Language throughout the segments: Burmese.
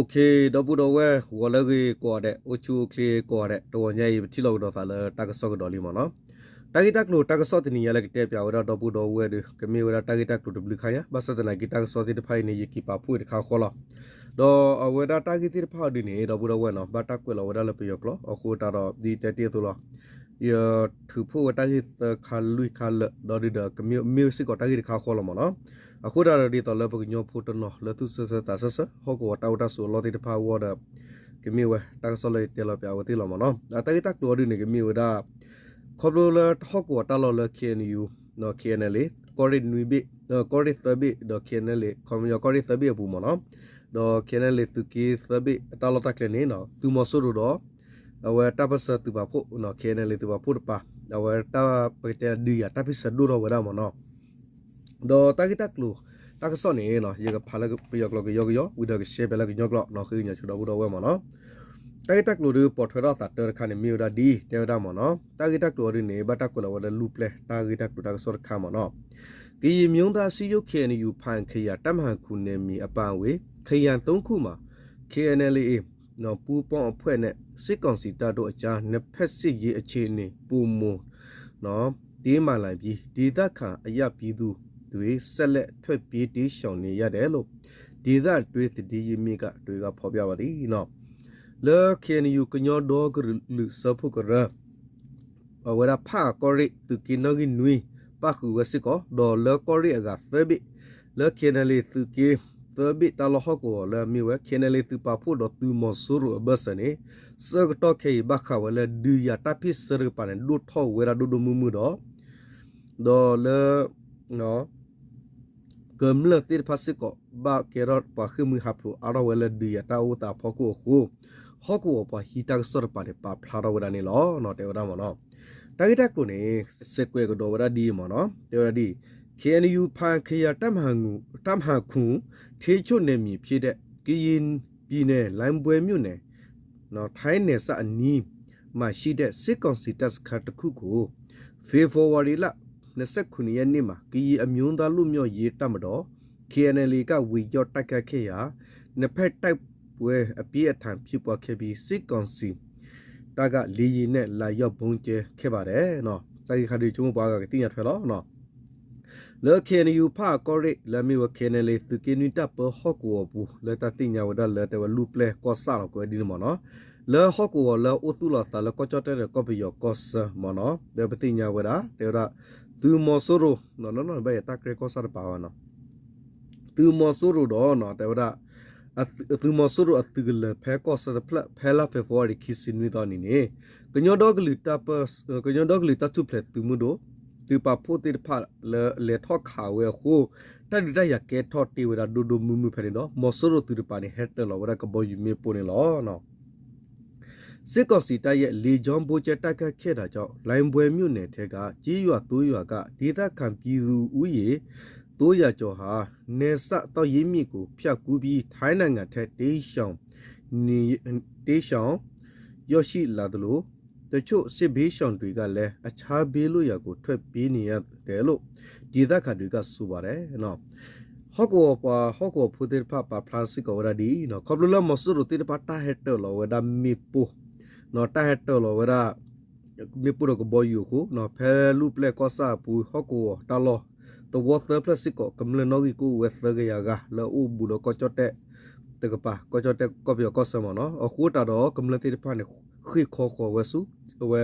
Okay, double the way, Wallagi quarter, Uchu clear quarter, the one yay, Tilo of Ala, Takasok Dolimano. Tagitak no Takasot in Yellow tape, without double the way, Camille Tagitak to the Blikaya, but suddenly Gitak sorted the pine, you keep up with Kakola. Though whether targeted party in a double the winner, but Aquila or Alapio, or who are the 30th law. You to pull a target the Kalu Kal, the music or target Kakolamana. Aku dah ada di toilet pergi nyopo tu noh, letu sesa sesa, hok wata wata solo tidak power dah, kami weh tak solo itu lah piawati lah mana. Tapi tak dua hari ni kami dah, kalau le hok wata lo le KNU, no KNL, kori nubi, kori sabi do KNL, kami yo kori sabi abu mana, do KNL tu ki sabi, talo tak ni no, tu masuk do, awak tak pasal tu bapu, no KNL tu bapu apa, awak tak percaya dia, tapi sedur awak mana. Do tak lu tak so ni no ye ga phala ga piyok lo ga yo udah ga shape la ga nyok lo no khu nya chu do bu do we mo no tak lu de pot thra ta ter khan ni mi da di te da mo no tak lu ri ne ba tak ko lo wa lu ple tak lu tak so kha mo no ki myung da si yu khe ni yu phan khya tam han khu ne mi apa we khyan 3 ခုမှာ KNLA နော်ပူပေါင်းအဖွဲ့နဲ့စစ်ကောင်စီတပ်တို့အကြားနှစ်ဖက်စစ်ရေးအခြေအနေပုံမနော်တင်းမာလာပြီးဒေသခံအရပြည်သူတွေဆက်လက်ထွက်ပြေးတေးရှောင်နေရတယ်လို့ဒေသတွေးတည်ရင်းမြစ်ကတွေကဖော်ပြပါသည်နော်လေခင်ယူကညောဒေါကလူစဖုကရဝရဖာကောရီသူကိနောဂီနွီပါခုဝစစ်ကောဒေါ်လကောရီအကသဘိလေခင်လေသူကိသဘိတလဟကောလေမီဝခင်လေသူပါဖို့တော့သူမဆူရဘစနေစကတော့ခေဘခဝလေဒူယာတပိစရပန်ဒုထောဝရဒုဒမူမူတော့ဒေါ်လေနော်ကမ္လတိဖာစကောဘာကေရတ်ပါခမီဟပ်လို့အရဝဲလဒီယတာဝတာဖောကိုခုဟောကိုပါဟီတက်စရပါနေပါဖလာရဝဒနေလောနော်တေဝဒမနော်တာဂီတက်ကိုနေစက်ကွဲကတော့ဝဒဒီမနော်တေဝဒီ KNU ဖန်ခရတမ်ဟန်ငူတမ်ဟခုထေချွနေမီဖြစ်တဲ့ကရင်ပြည်နယ်လိုင်းပွဲမြို့နယ်နော်ထိုင်းနယ်စအနီးမှာရှိတဲ့စစ်ကောင်စီတပ်စခန်းတစ်ခုကိုဖေဖော်ဝါရီလ29ရက်နေ့မှာကီအမျိုးသားလူမျိုးရေးတပ်မတော် KNL ကဝီရော့တိုက်ခတ်ခဲ့ရာနှစ်ဖက်တိုက်ပွဲအပြည့်အထန်ဖြစ်ပွားခဲ့ပြီးစစ်ကောင်စီတပ်ကလေရင်နဲ့လာရောက်ဘုံကျဲခဲ့ပါတယ်နော်စိုက်ခါဒီကျုံးပွားကတင်ရထွဲလို့နော်လေ KNU ဖာကောရိလမီဝ KNL သူကင်းနီတပ်ပဟော့ကိုဘူးလေတတင်ညာဝဒလေတဝလူပလေကောဆာကိုဒီမနော်လေဟော့ကိုလေအိုတူလာသလကောချတဲ့ကောပီယောကောဆမနော်ဒေပတင်ညာဝဒတေရသူမောဆိုရိုနော်ဘယ်တက်ရကောစားပါဝနော်သူမောဆိုရိုတော့နော်တေဝဒသူမောဆိုရိုအတူလဖဲကောစားဖလက်ဖဲလာဖေဖော်ရီခီစင်ဝီတော့နေနေကညောဒေါကလီတပ်ကညောဒေါကလီတပ်သူဖလက်သူမှုတော့သူပါဖို့တိဖလေထောက်ခါဝဲခုတဒရရကဲထော်တီဝဒဒူမူမူဖဲနော်မောဆိုရိုသူပါနေဟက်တလောဝဒကဘောယူမေပိုနေလောနော်စစ်ကောင်စီတပ်ရဲ့လေကြောင်းဗိုလ်ကျတက်ခတ်ခဲ့တာကြောင့်လိုင်ပွဲမြို့နယ်ထဲကကြီးရွာတိုးရွာကဒေသခံပြည်သူဦးရေ300ကျော်ဟာနေဆတော့ရင်းမြစ်ကိုဖျက်ကူးပြီးထိုင်းနိုင်ငံထက်တေးရှောင်ရောက်ရှိလာသလိုတချို့စစ်ဘေးရှောင်တွေကလည်းအခြားဘေးလွတ်ရာကိုထွက်ပြေးနေရတယ်လို့ဒေသခံတွေကဆိုပါတယ်နော်ဟောကောဖူတေဖာပါဖလာစီကောရဒီနော်ကဘလလမဆူရတေဖာတာဟက်တလောဝဒမီပူနော်တာဟက်တလောဝဒမီပူရကဘောယူခုနော်ဖဲလူပလက်ကောစာပူဟောကောတာလောတဝတ်ပလက်စီကောကမလနောဂီကိုဝက်သဂယာဂလောအူဘူလောကောချတဲ့တကပါကောချတဲ့ကောပြောကောဆမနော်အခုတာတော့ကမလတေဖာနေခိခေါဝဆူဝဲ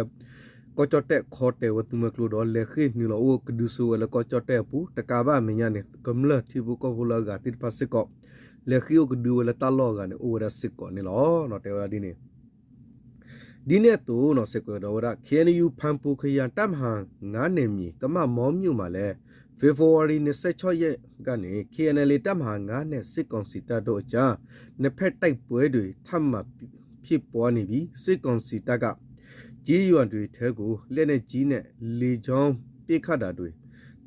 ကောချတဲ့ခေါ်တဲ့ဝတ်မကလူတော့လေခိနီလောကဒူဆူဝဲကောချတဲ့ပူတကဘာမညာနေကမလတီဘူကောဟလာဂတိဖာစီကောလေခိယကဒူဝဲတာလောကနေအိုရစစ်ကောနေလောနော်တေဝဒီနေဒီနေ့တော့နော်စကွေတော်ရ KNU ဖန်ပူခရတမ်ဟန်ငါးနေမြေကမမောမြို့မှာလဲဖေဖော်ဝါရီ26ရက်ကနေ KNL တမ်ဟန်ငါးနဲ့စစ်ကောင်စီတပ်တို့အကြားနှစ်ဖက်တိုက်ပွဲတွေထပ်မံဖြစ်ပွားနေပြီးစစ်ကောင်စီတပ်ကကြီးရွံတွေထဲကိုလက်နဲ့ကြီးနဲ့လေချောင်းပြစ်ခတ်တာတွေ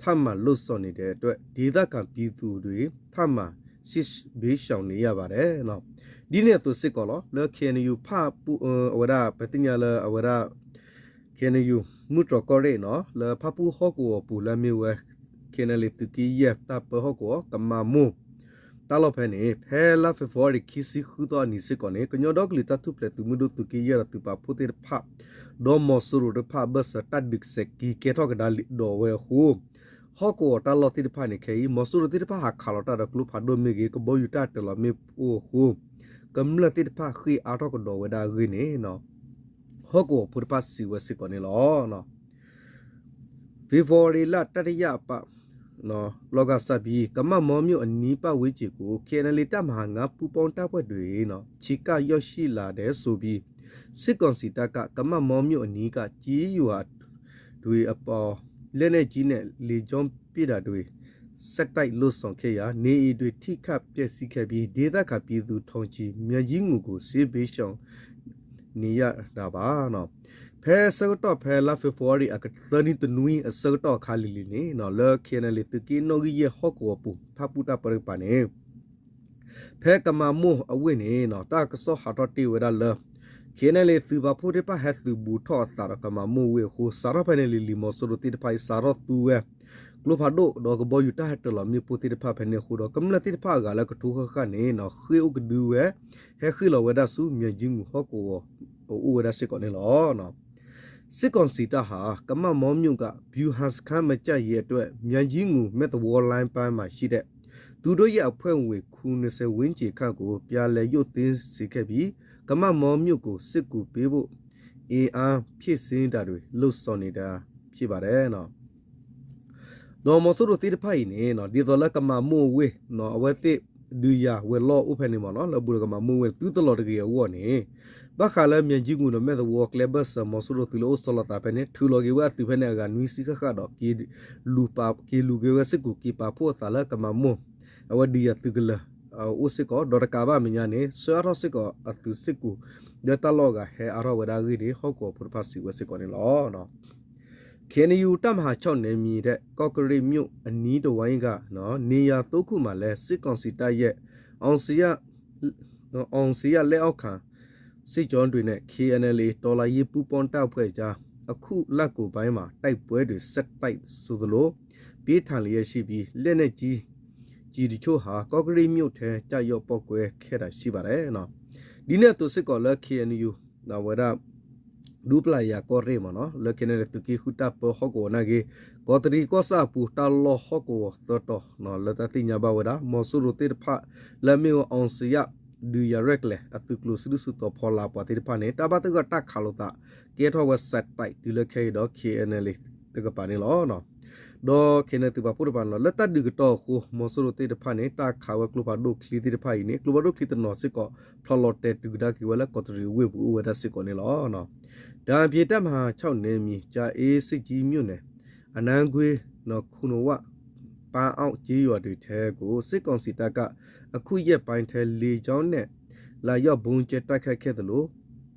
ထပ်မံလွတ်ဆော်နေတဲ့အတွက်ဒေသခံပြည်သူတွေထပ်မံစစ်ဘေးရှောင်နေရပါတယ်နော်ဒီနေ့သူစစ်ကောလော KNU ဖာပူဝရပတိညာလဝရ KNU မူတကောရဲနော်လဖပူဟောကိုပူလမီဝဲ KNL တကီယက်တပ်ဟောကိုကမမူတ တာလောဖဲနေဖဲလာဖေဖော်ရီခီစီခုတော့နိစစ်ကောနေကညောဒေါကလီတတုပလက်သူမဒုတုကီရတူပါဖိုတေဖာဒေါ်မောဆူရဖာဘတ်စတတ်ဒစ်ဆက်ကီကေထောကဒါလီဒေါ်ဝဲဟူဟောကောတာလောတိဖာနေခေမောဆူရတိဖာဟာခါလောတာကလူဖာဒိုမီဂေကဘောယူတာတလမေအိုဟူကမ်လတိဖာခီအာထောကဒေါ်ဝဲဒါဂီနေနော်ဟောကောဖုဒပါစီဝစစ်ကောနေလောနော်ဖေဖော်ရီလာတတရပနော်လောကစပ်ပြီးကမမောမျိုးအနီးပတ်ဝေးချီကိုခေနလီတမဟာငါပူပေါင်းတပ်ဖွဲ့တွေနော်ချီကရောက်ရှိလာတဲ့ဆိုပြီးစစ်ကောင်စီတပ်ကကမမောမျိုးအနီးကကြီးယူဟာတွေအပေါ်လက်နဲ့ကြီးနဲ့လေကြောင်းပြတာတွေစက်တိုက်လွတ်ဆောင်ခဲ့ရာနေအီတွေထိခတ်ပျက်စီးခဲ့ပြီးဒေသခံပြည်သူထုံချီမြကြီးငူကိုစေးပေးရှောင်နေရတာပါနော်ဖဲစကတော့ဖဲလာဖေဖော်ရီအခသနီတနွီအစကတော့ခါလီလီနေနော်လောခေနလီတကီနိုဂီယဟောကောပူဖပူတာပရပနေဖဲကမမိုအဝိနေနော်တာကဆောဟာတော့တီဝဒါလခေနလီသူဘဖိုတေပါဟက်သူဘူထောစာရကမမိုဝေခုစာရဖနေလီလီမောဆရတီတဖိုင်စာရတူဝဲကလိုဖာဒိုဒေါကဘောယူတာဟက်တလမြေပူတီတဖဖနေခုတော့ကမလတီတဖကလည်းကထူခခနေနော်ခေဥကဒူဝဲဟဲခိလဝဒါဆူမြေဂျင်းဟောကောဥဝဒါစစ်ကောနေလောနော်စစ်ကောင်စီတပ်ဟာကမမောမြုံကဘျူဟန်စခန်းမကြရဲ့အတွက်မြန်ကြီးငူမက်တဝေါ်လိုင်းပန်းမှာရှိတဲ့သူတို့ရဲ့အဖွဲ့ဝင်ခု20ဝန်းကျင်ခန့်ကိုပြာလဲရုတ်သိမ်းစေခဲ့ပြီးကမမောမြုံကိုစစ်ကူပေးဖို့အင်အားဖြည့်စင်းတာတွေလှုပ်ဆောင်နေတာဖြစ်ပါတယ်နော်။ဒေါ်မဆူတို့တိတဖိုင်နေနော်ဒီတော်လကမမိုးဝေနော်အဝဲတိဒူယာဝဲလောဥဖက်နေမနော်လဘူကမမိုးဝဲသူတလော်တကယ်ဝေါ်နေဘာခါလဲမြန်ကြီးကူနမဲ့ဝကလဘဆမဆူရတီလိုဆလတာပနေထူလော်ဂီဝတ်သူဖနေကနွီစီခခတော့ကီလူပါကီလူဂေဝစကူကီပါဖို့သလာကမမိုအဝဒီယတူဂလအိုစကောဒေါ်ကာဘာမညာနေဆာရောစကောအတူစကူဒတလောကဟဲအရောဝဒါဂီဒီဟောကောပပစီဝစကောနေလောနော်ခေနီယူတမဟာ6နေမီတဲ့ကော့ကရီမြို့အနီးတဝိုင်းကနော်နေရသုံးခုမှာလဲစစ်ကောင်စီတပ်ရဲ့အောင်စီရလက်အောက်ခံစစ်ကြောင်းတွေနဲ့ KNL ဒေါ်လာရေးပူပေါင်းတပ်ဖွဲ့ကြားအခုလက်ကိုပိုင်းမှာတိုက်ပွဲတွေဆက်တိုက်ဆိုသလိုပြေးထန်လျက်ရှိပြီးလက်နဲ့ကြီးတချို့ဟာကော့ကရီမြို့ထဲကြာရော့ပောက်ကွဲခဲ့တာရှိပါတယ်နော်ဒီနေ့သူစစ်ကောလက် KNU နော်ဝရဒူပလာယာကောရဲမနော်လက် KNL သူကီခုတာပဟောကောနာကေကောတရီကောစာပူတလောဟောကောတော်နော်လက်တတိညာဘဝဒမောဆူရတိဖလမေအောင်စီယดูยาเรกเลยอตุกลุสุสุตอพอลาปติปานี่ตาบะตกตักคาโลตาเกทอวเซตไตดิเลเคดอ KNL ตกปานี่ลอเนาะดอ KNL ตบะปุรปานลอละตดึกตอคูมอสุโรติตปานี่ตาขาวกลุบาดุคลีติปานี่กลุบาดุคลีตนอสิกอพลอลอเตตึกดากิวะละกอตรีเวบูเวดาสิกอนี่ลอเนาะดาเปียตมหา6เนมีจาเอสิจีမြို့နယ်အနန်းခွေးနော်ခုနဝပန်းအောင်ကြေးရွာတွေထဲကိုစစ်ကောင်စီတပ်ကအခုရက်ပိုင်းထဲလေကြောင်းနဲ့လာရောက်ဘုံကျတိုက်ခတ်ခဲ့သလို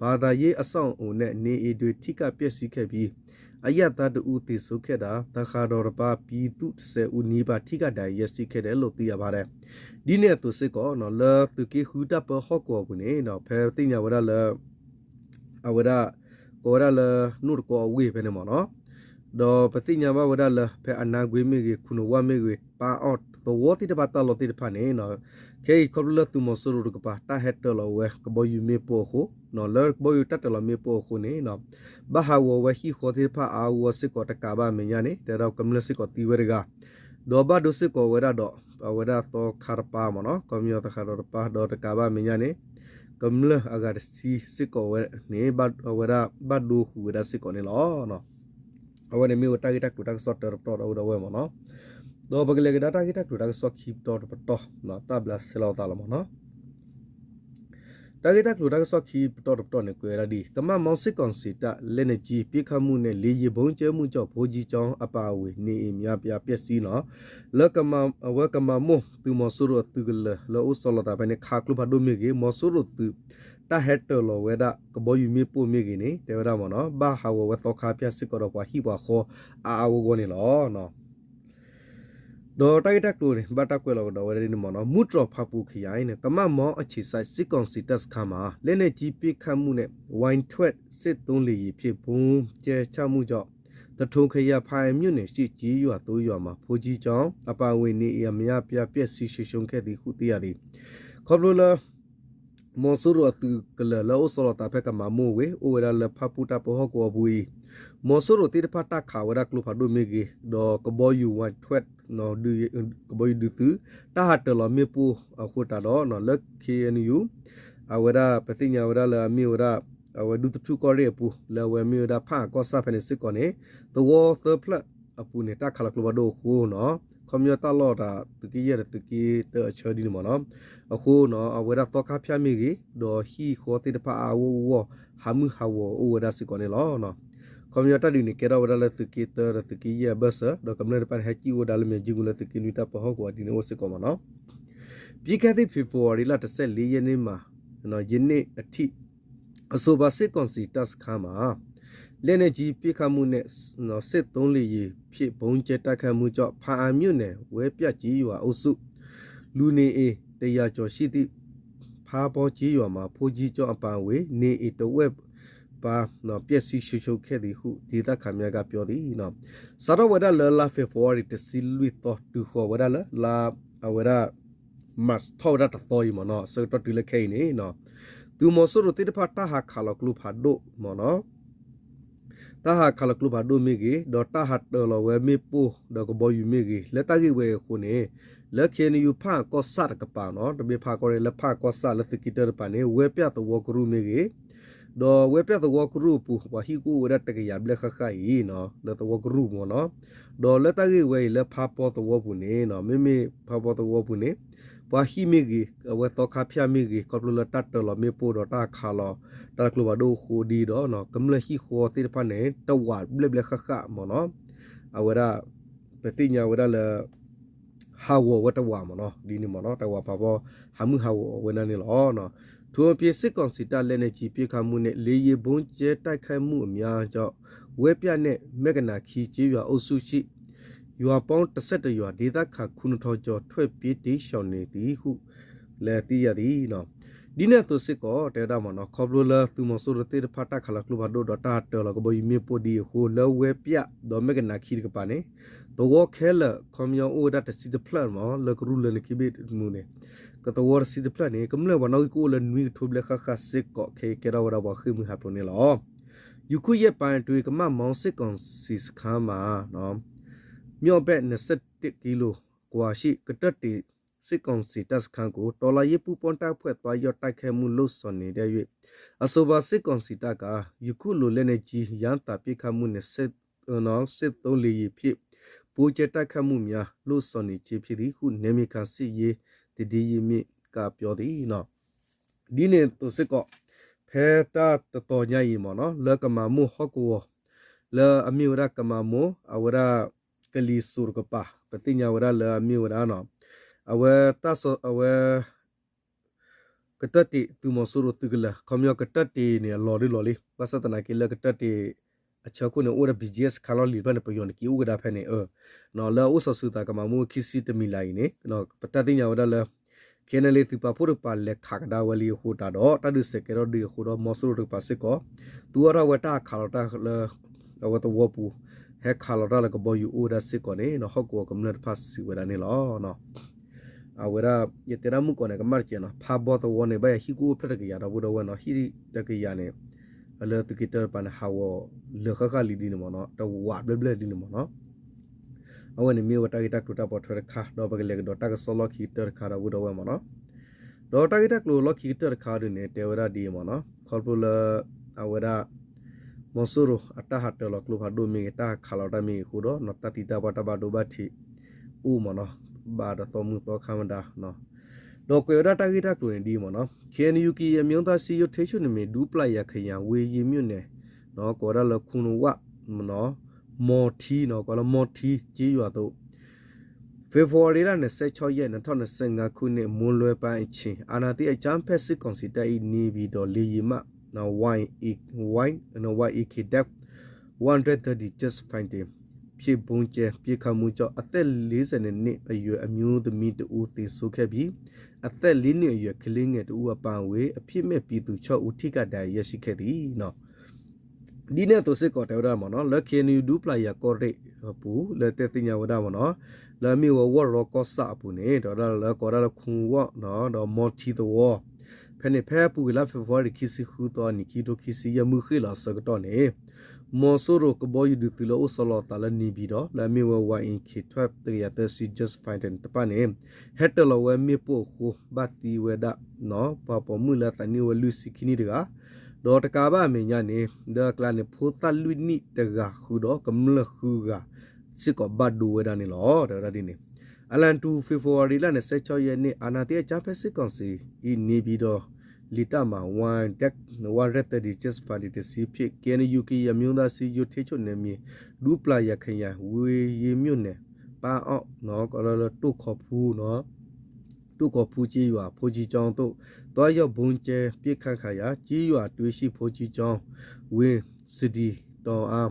ဘာသာရေးအဆောင်အုံနဲ့နေအီတွေထိကပျက်စီးခဲ့ပြီးအယတ်သားတူတီဆုခဲ့တာတခါတော်တပါပြည်သူ10ဦးနီးပါးထိကတိုင်ရရှိခဲ့တယ်လို့သိရပါတယ်ဒီနေ့သူစစ်ကောနော်လာသူကီဟူတပ်ပဟော့ကောဘူးနေနော်ဖဲတိညာဝရလာအဝရကောရလာနုရကောဝေပဲနေမနော်ဒေါ်ပတိညာဘဝဒလဖဲအနာဂွေမေကြီးခုနဝမေကြီးပါအော့သောဝတိတပတ်တလောတိတဖာနေနော်ခေခေါလသူမဆူရကပါတာဟက်တလောဝဲကဘယူမေပိုခုနော်လဘယူတတလောမေပိုခုနေနော်ဘဟာဝဝဟီခေါတိဖာအာဝစစ်ကောတကဘာမညာနေတဲတော့ကမလစစ်ကောတီဝရကဒေါ်ဘဒုစစ်ကောဝရတော့ဝရတော့ခါပါမနော်ကွန်မြူတာခါတော့ပါဒေါ်တကဘာမညာနေကမလအဂါစီစစ်ကောဝနေဘဝရဘဒုခုဝရစစ်ကောနေလောနော်အဝနေမျိုးတာဂီတက်တူတက်ဆော့တော်တော်တော်ဝဲမနော်တော့ဘကလေကဒါတာဂီတက်တူတက်ဆော့ခိပတော်တော်နော်တဘလဆလောတာလမနော်တာဂီတက်တူတက်ဆော့ခိပတော်တော်နေကွေရဒီကမမောင်စစ်ကွန်စီတလက်နေကြီးပြခမှုနဲ့လေရီဘုံကျဲမှုကြောင့်ဘိုးကြီးချောင်းအပါအဝင်နေအများပြပျက်စီးနော်လကမဝကမမိုသူမဆူရသူကလလောဆလတာပဲနေခါကလူဖတ်ဒိုမီကေမဆူရသူတာဟက်တလောဝဲဒါကဘောယူမီပိုမီကီနေတေဝရမနော်ဘာဟာဝဝသောခါပြစစ်ကောပွားဟိပွားခောအာဝဂိုနေလောနော်ဒေါ်တိုက်တက်တူနေဘတာကွဲလောတော့ဝဲနေမနော်မူထရဖပူခရိုင်းနေကမမောအခြေဆိုင်စစ်ကောင်စီတက်ခါမှာလဲနေကြီးပိခတ်မှုနဲ့ဝိုင်းထွက်စစ်သုံးလီဖြစ်ဘုံကျဲချမှုကြောင့် တထုံခရဖိုင်မြို့နယ်ရှိကြီးရွာတိုးရွာမှာဖိုးကြီးကျောင်းအပါဝင်နေအများပြပြက်စီရှုံခဲ့သည်ဟုသိရသည်ခေါပလိုလာမော်ဆူရတူကလလောဆောလတာဖက်ကမမိုဝေအိုဝရလဖပူတာပဟကောဘူီမော်ဆူရတိတဖတာခါဝရကလုဖဒိုမီဂီဒေါ်ကဘောယူဝတ်ထွတ်နော်ဒူကဘောယူဒူတူတာဟတ်လမေပူအခုတာတော့နော်လက်ခေနယူအဝရပတိညာဝရလာမီဝရအဝဒူတူကောရဲပူလဝမီဝရဖာကောဆာဖနေစစ်ကောနေတဝသဖလအပူနေတာခလကလုဘဒိုခိုနော်คอมมิวเตอร์ลอดาตะกี้ยะตะกี้เตอเชอดีมอเนาะအခုနော်အဝရတော့ကဖျားမိကြီးဒေါ်ဟီခေါ်တိတဖာအဝဝဟာမှုဟာဝအိုဝရစကောနေလောနော်ကွန်ပျူတာဒီနေကေရဝရလက်တကီတရတကီယဘဆဒေါ်ကမ္လပန်ဟချီဝဒါလမေဂျီဂူလတကီနီတာပဟောကွာဒီနေဝစကောမနော်ပြီးခဲ့တဲ့ဖေဖော်ဝါရီလ14ရက်နေ့မှာနော်ယနေ့အထိအဆိုပါစစ်ကွန်စီတပ်ခါမှာလက်နေကြီးပြခမှုနဲ့နော်စစ်သုံးလီဖြစ်ဘုံကျက်တိုက်ခတ်မှုကြောင့်ဖာအမြို့နယ်ဝဲပြတ်ကြီးရွာအုပ်စုလူနေအေတရားကျော်ရှိသည့်ဖာပေါ်ကြီးရွာမှာဖိုးကြီးကျော်အပန်ဝေနေအေတဝက်ပါနော်ပျက်စီးရှုပ်ခဲ့သည်ဟုဒေသခံများကပြောသည်နော်စတော့ဝဒလာဖေဖော်ဝါရီတစီလူတော့တူခေါ်ဝဒလာအဝရမတ်ထော်ရတ်တော်ရီမနော်စတော့တူလက်ခဲနေနော်သူမဆိုရတိတဖတ်တာဟာခါလကလူဖာဒိုမနော်တာဟာခလကလုဘာဒိုမီဂီဒေါ်တာဟတ်တော်လဝဲမီပူဒေါ်ကဘောယူမီဂီလက်တကြီးဝဲခုနေလက်ခေနီယူဖာကောဆတ်ကပါနော်တဘေဖာကောရလက်ဖာကောဆာလက်သကီတရပနေဝဲပြတ်တော်ကရူမီဂီဒေါ်ဝဲပြတ်တော်ကရူပူဝဟီကူဝရတကရဘလက်ခခိုင်နော်လက်တော်ကရူမောနော်ဒေါ်လက်တကြီးဝဲလက်ဖာပေါ်တော်ဘူးနေနော်မိမိဖာပေါ်တော်ဘူးနေဝဟီမီဂီဝဲတော့ခဖျာမီဂီကောပလတတ်တော်လမေပူဒေါ်တာခါလောတာကလဝဒိုခိုဒီတော့နော်ကမ္လဟီခိုတိဖာနေတဝါဘလက်ဘလက်ခခမောနော်အဝရပတိညာဝရလဟာဝဝတဝါမနော်ဒီနေမနော်တဝါပါပေါ်ဟာမှုဟာဝဝနနေလောနော်ထိုအပြစ်စစ်ကောင်စီတပ်လက်နေကြီးပြခမှုနဲ့လေရီဘုံကျဲတိုက်ခိုက်မှုအများကြောင့်ဝဲပြနဲ့မက်ကနာခီကြီးရွာအုပ်စုရှိရွာပေါင်း17ရွာဒေသခခုနှစ်ထောင်ကျော်ထွက်ပြေးတိရှောင်နေသည်ဟုလည်းသိရသည်နော်ဒီနေ့သူစစ်ကောတဲတာမနော်ခေါပလိုလာသူမဆိုရတေဖတ်တာခလကလူဘာဒိုဒတာတော်လကဘယမီပိုဒီဟိုလဝဲပြဒေါ်မကနာခီကပါနေတော့ခဲလကွန်ယောအိုဒတ်စီဒပလန်မလကရူလနကိဘေမူနေကတဝရစီဒပလန်နေကမလဝနောကိုလနွီထုဘလခခစစ်ကောခေကေရဝရဘခိမဟာပနေလောယူခုရဲ့ပန်တွေကမမောင်စစ်ကွန်စီစခါမာနော်မြော့ဘက်21ကီလိုกว่าရှိကတတီစစ်ကောင်စီတပ်စခန်းကိုတော်လာရေးပူပွန်တိုက်ဖွဲ့သွားရတိုက်ခဲမှုလို့ဆိုနေတဲ့၍အဆိုပါစစ်ကောင်စီတပ်ကယခုလိုလက်နေကြီးရန်တာပိခတ်မှုနဲ့စစ်သုံးလီဖြစ်ပူကျတိုက်ခတ်မှုများလို့ဆိုနေခြင်းဖြစ်သည်ဟုနေမီကန်စီရေးတည်ရည်မြင့်ကပြောသည်နော်ဒီနေ့သူစစ်ကောဖဲတာတော်ညရီမနော်လကမမှုဟကောလအမီဝရကမမှုအဝရကလီဆူရကပါပတိညာဝရလအမီဝရနော်အဝတာဆအဝကတတိသူမဆူရတကလခမယကတတိနေလော်လီပစတနာကိလကတတိအချခုနအိုရ BGS ခါလော်လီဘန်ပယောနကီဥကဒါဖဲနေနော်လောဥဆဆူတာကမမှုခိစီတမီလိုက်နေနော်ပတတိညာဝရလခဲနလေသူပဖို့ပါလက်ခါကဒါဝလီဟိုတာတော့တဒုစကေရောဒီဟိုတော့မဆူရပါစစ်ကောသူရဝတာခါလော်တာလဝတဝပူဟက်ခါလော်တာလကဘောယူအိုဒါစစ်ကောနေနော်ဟောက်ကောကမ္လတ်ဖတ်စီဝရနေလောနော်အဝရယတရမှုကောနေကမတ်ချေနော်ဖာဘောတဝနေဘဟီကိုဖရကရတော့ဘဒဝနော်ဟီတကရနေအလတကီတပန်ဟာဝလခခလီဒီနမနော်တဝဘလဘလဒီနမနော်အဝနေမြေဝတာဂီတက်တူတာပေါ်ထရခါတော့ဘကလေဒေါ်တာကဆောလခီတခါတော့ဘဒဝမနော်ဒေါ်တာဂီတက်လိုလခီတခါရနေတေဝရဒီမနော်ခေါပလအဝရမဆူရအတဟတ်တလကလူဟာဒိုမီတာခါလာတမီခုတော့နတတိတာဘတာဘဒိုဘတီဦးမနော်ဘာဒတော်မှုတော့ခမဒါနော်တော့ကွေရတာဂီတက်တူနေဒီမနော်ခေနယူကီအမျိုးသားစီယိုထေချုံနေမီဒူပလိုက်ရခရံဝေရီမြွနေနော်ကောရလခုနဝမနော်မော်ထီနော်ကောလမော်ထီကြီးရွာတော့ဖေဖော်ဝါရီလ26ရက်2025ခုနှစ်မွန်လွယ်ပိုင်းအချင်းအာနာတိအချမ်းဖက်စစ်ကောင်စီတပ်ဤနေပြီးတော့လေရီမနော်ဝိုင်းနော်ဝိုင်း ek depth 130 just find him ဖြစ်ဘုံကျဲပြေခမှုကြောင့်အသက်40နှစ်အရွယ်အမျိုးသမီးတူသေဆုံးခဲ့ပြီးအသက်4နှစ်အရွယ်ကလေးငယ်တူအပန်ဝေးအဖြစ်မဲ့ပြည်သူ6ဦးထိခိုက်ဒဏ်ရာရရှိခဲ့သည်နော် ဒီနဲ့သူစစ်ကောတဲရမနော်လက်ခေနီဒူပလာယာကောရိပူလက်တဲ့တင်ညာဝဒမနော်လာမီဝဝရောကောဆာပူနေတော့လာကောရခုဝနော်တော့မော်ချီတော့ဖဲနေဖဲပူလာဖေဖော်ရီခီစီခူတော့နီကီတိုခီစီယမှုခိလာစကတော့နေမော်ဆိုရိုကဘောယူဒူတီလောဆလောတာလနီဘီတော့လာမီဝဝအင်ခီထွပ်တရတဲ့စီဂျတ်ဖိုင်တန်တပနေဟက်တလောဝမီပိုခုဘတ်တီဝဒနော်ပပမူလာတနီဝလူစီခီနီတကာဒေါ်တကာဘာမေညာနေဒကလာနေဖိုတလူနီတကခုတော့ကမလခုကစစ်ကဘတ်ဒူဝဒနေလောဒါရဒီနေအလန်တူဖေဖော်ဝါရီလနဲ့16ရက်နေ့အာနာတီအချာဖက်စစ်ကောင်စီဤနေပြီးတော့လီတာမာ1တက်ဝါရက်တဒီချစ်ပါတီတစီဖြစ်ကန်ယူကီယမျိုးသားစီယူထေချုံနေမီဒူပလာရခရဝေရီမြို့နယ်ပါအောင်နော်ကလလတုခဖူးနော်တုကဖူးကြီးရွာဖိုးကြီးကျောင်းတို့တွားရောက်ဘုံကျဲပြစ်ခတ်ခါရကြီးရွာတွေးရှိဖိုးကြီးကျောင်းဝင်းစီဒီတော်အား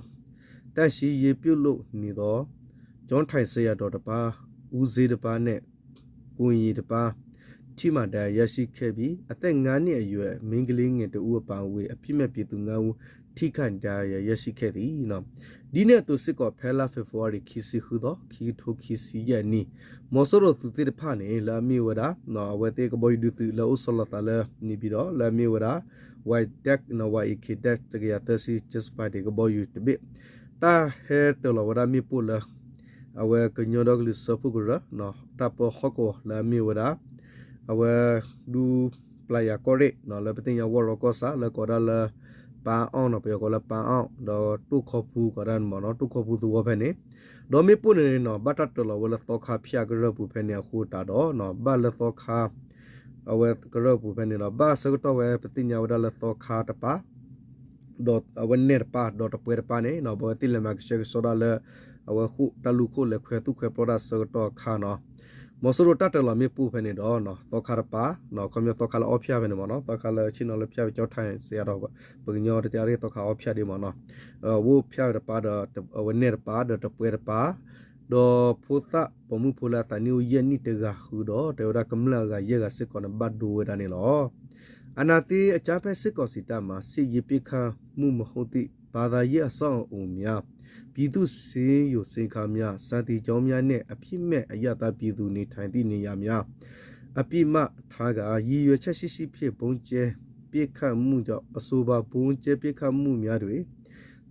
တက်ရှိရေပြုတ်လို့နေတော့ကျောင်းထိုင်ဆရာတော်တပါဦးစေးတပါနဲ့ကိုရင်တပါချိမတရရှိခဲ့ပြီးအသက်9နှစ်အရွယ်မင်းကလေးငယ်တဦးအပါအဝင်အပြစ်မဲ့ပြည်သူ9ဦးထိခိုက်ဒဏ်ရာရရှိခဲ့သည်နော်ဒီနေ့သူစစ်ကောဖဲလာဖေဖော်ဝါရီခီစီခုတော့ခီထိုခီစီယနီမော်ဆိုရိုသူတိဖာနေလာမီဝဒါနော်ဝတေကဘိုဒူတူလောဆလတာလာနီဘီတော့လာမီဝဒါဝိုက်တက်နော်ဝိုက်ခီတက်တကရတစီချစ်ပါတီကဘိုယူတဘီတာဟဲတလောဝဒါမီပူလာအဝဲကညောဒကလစဖုကရနော်တပ်ပခကောလာမီဝဒါအဝဲဒူပလာယာကိုရီနော်လပတင်ယဝရကောစာလကောဒါလာပါအောင်နော်ပြောကလပါအောင်တော့တုခဖူကရန်မနော်တုခဖူသူဝဖဲနေဒေါ်မေပုနေနော်ဘတ်တတလဝလသောခဖျာကရပူဖဲနေခူတာတော့နော်ဘလသောခအဝဲကရပူဖဲနေနော်ဘာစကတော့ဝဲပတင်ယဝဒလသောခတပါဒေါ်အဝနေပါဒေါ်တပွဲပါနေနော်ဘောတိလမကရှေဆိုဒါလအဝခုတလူခုလေခွဲသူခွဲပရဒစကတော့ခါနော်မဆူရတတလမေပူဖဲနေတော့နော်တော့ခါရပါနော်ကမြတော့ခါလအော်ဖျားပဲနေမနော်တော့ခါလချင်းနော်လဖျားကြောက်ထိုင်ဆရာတော့ပကညောတရားရီတော့ခါအော်ဖျားဒီမနော်ဝဖျားရပါတော့ဝနေရပါတော့တပွဲရပါတော့ဖုသပမှုဖူလာတန်ယူယနိတကခုတော့တေရကမလာကရေကစစ်ကောနဘတ်ဒူဝဒနေလောအနာတိအချဖက်စစ်ကောစီတမှာစီရပိခမှုမဟုတ်တိဘာသာရေးအဆောင်အုံများပြည်သူစင်းယူစင်ခါများစတိကြောင်းများနဲ့အပြစ်မဲ့အယတာပြည်သူနေထိုင်သည့်နေရာများအပြစ်မထားကရည်ရွယ်ချက်ရှိရှိဖြစ်ဘုံကျဲပြစ်ခတ်မှုကြောင့်အဆိုပါဘုံကျဲပြစ်ခတ်မှုများတွေ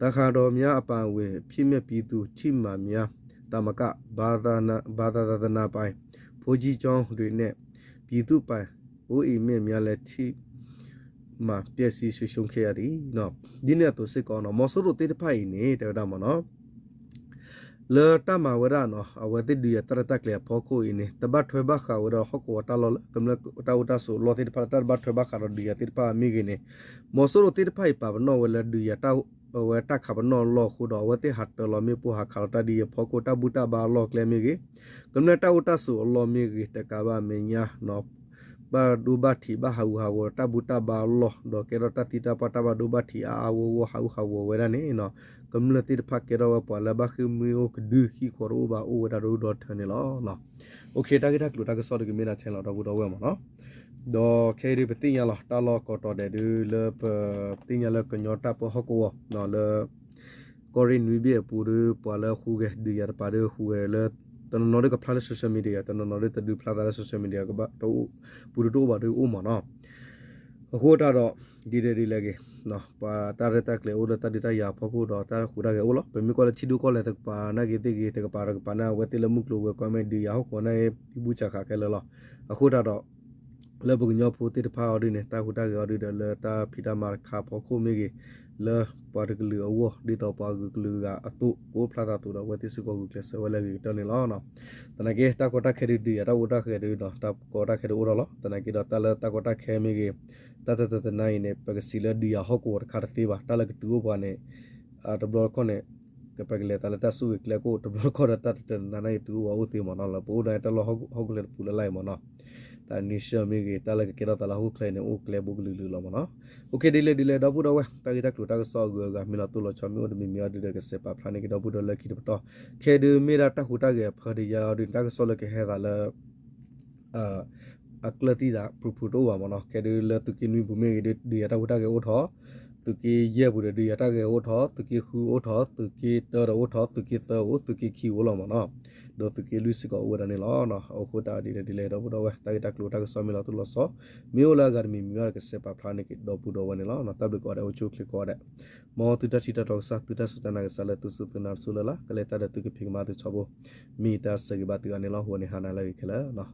တခါတော်များအပန်ဝင်ဖြစ်မဲ့ပြည်သူထိမှများတမကဘာသာသနာပိုင်ဘိုးကြီးကျောင်းတွေနဲ့ပြည်သူပိုင်ဘိုးအိမ်မဲ့များလည်းထိမှာပျက်စီးရှုံခဲ့ရသည်နော်ဒီနေ့တော့စစ်ကောနော်မော်ဆိုရိုတေတဖိုင်နေတော်တာမနော်လေတမဝရနော်အဝတိဒီယတရတကလေဖောကိုင်းနေတဘတ်ထွေဘခါဝရဟကောတလောကမလတာဝတာဆိုလောတိဖာတဘတ်ထွေဘခါရဒီယတိဖာမိကိနေမော်ဆိုရိုတေတဖိုင်ပါဘနော်ဝလဒီယတာဝဲတက်ခဘနော်လောခုတော့ဝတိဟတ်တလောမေပူဟာခါတဒီယဖောကိုတဘူတာဘာလောကလေမိကိကမလတာဝတာဆိုလောမိကိတကဘာမညာနော်ba du ba thi ba hau ta buta ba lo do ke ro ta ti ta pa ta ba du ba thi a wo hau we ra ne no community pha ke ro pa la ba khu mi o du hi ko ro ba o da ro do thane lo no okay ta ke ta klo ta ke so de ke me na chen lo do bu do we ma no do ke ri pa ti nya lo ta lo ko to de du le pa ti nya le ko nyo ta pa ho ko no le ko ri nui bi pu du pa la khu ge du ya pa de khu ge leတနော်တွေကဖလာဆိုရှယ်မီဒီယာတနော်တွေတဒူဖလာတာဆိုရှယ်မီဒီယာကဘာတော့ပူရတော့ဘာတွေဦးမနော်အခုတော့ဒီလေလေကေနော်ပါတာရတက်လေဦးတတတရဖခုတော့တာခုရကေဦးလို့ပမီကောလချီဒူကောလေတပါနာကေတေကေတကပါရကပါနာဝတိလမှုကလိုဝကွန်မက်ဒီယာဟောနေပြဘူးချခါခဲလောအခုတော့လေဘုကညောဖိုတိတဖာအော်ဒီနေတာခုတာကေအော်ဒီတယ်တာဖီတာမာခါဖခုမေကေလေပါရကလူအဝဒီတော့ပါကလူကအတုကိုဖလာတာတူတော့ဝတိစကောကလဆဝလေကေတနေလောနော်တနကေတာကောတာခဲဒီရတာဝတာခဲဒီတော့တာကောတာခဲဒီဦးလောတနကေတော့တလတာကောတာခဲမေကေတနိုင်နေပကစီလဒီယာဟောကိုခါတသေးပါတလကတူဘာနေတဘလခွန်နေကပကလေတလတဆူကလေကိုတဘလခေါ်တတနနိုင်တူဝဦးသေးမနော်လပိုးတိုင်းတလဟောကလေပူလိုက်မနော်တာနိရှမေကေတလကကေတော့တလဟုတ်ခဲနေဦးကလေဘုကလူလူလောမနော်โอเคဒီလေတော့ဘူးတော့ဝဲတာဂီတကလူတာကဆော့ဂူကမီလာတူလောချမီဝဒမီမီယာဒီကစေပါဖလာနေကတော့ဘူးတော့လက်ခိတော့ခဲဒီမီရာတခုတာကေဖဒီယာဒီတာကဆော့လကေဟဲတာလဲအကလတီတာပူပူတော့ဝါမနော်ခဲဒီလတူကင်းဝီဘူမေဒီယာတာဝတာကေအိုထော ตุกีเย่บุเรดีตาเกโอทอตุกีคูโอทอตุกีเตอร์โอทอตุกีเตอร์โอตุกีคิวลอมเนาะโดตุกีลุสิกอวดานี่ลอเนาะโอโคตาดีเดเลดอบุดอเวตากิตากลูตากซอมิลอตุลอซอมิโอลากามีมิวาเกเซปาพลานิกิดอบุดอวานี่ลอเนาะตับกอเดโอชูคลิกอเดมอตุตาชิตาตอกซาตุตาสุตานาเกซาเลตุสุตนาสุลลากะเลตาเดตุกิพิกมาตุชอโบมีตาสกิบาตุกานี่ลอหัวนี่ฮานาลากิเคลเนาะ